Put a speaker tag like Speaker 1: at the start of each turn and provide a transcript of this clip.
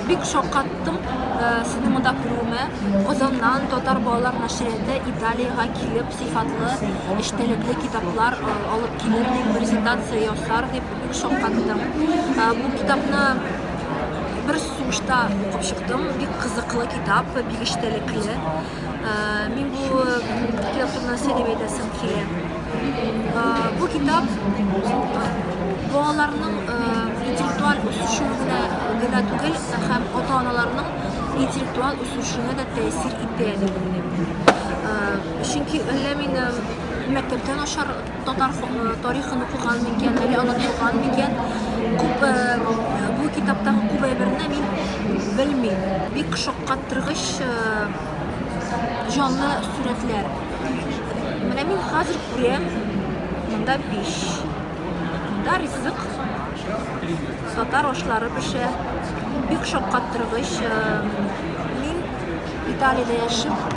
Speaker 1: Бик шаккаттым сезнең монда күрүемә. Казаннан Татар балалар нәшрияте Италиягә килеп сыйфатлы, эчтәлекле китаплар алып килер дип презентация ясар дип бик шаккаттым. Бу китапны bir сушта укып чыктым. Бик кызыклы китап, бик эчтәлекле. Мин бу китапны нәрсә әйтәсем килә. Бу китап балаларның интеллектуаль үсешенә генә түгел, һәм ата-аналарның интеллектуаль үсешенә дә тәэсир итә дип уйлыйм. Чөнки әллә мин мәктәптән ашар татар тарихын укыган микән, әллә аны укыган микән, күп бу китаптагы күп әйберне мин белмим. Бик шаккаттыргыч җанлы сүрәтләр. Менә мин хәзер күрәм, монда пич. Монда ризык, татар ашлары пешә. Бик шаккаттыргыч. Мин Италиядә яшәп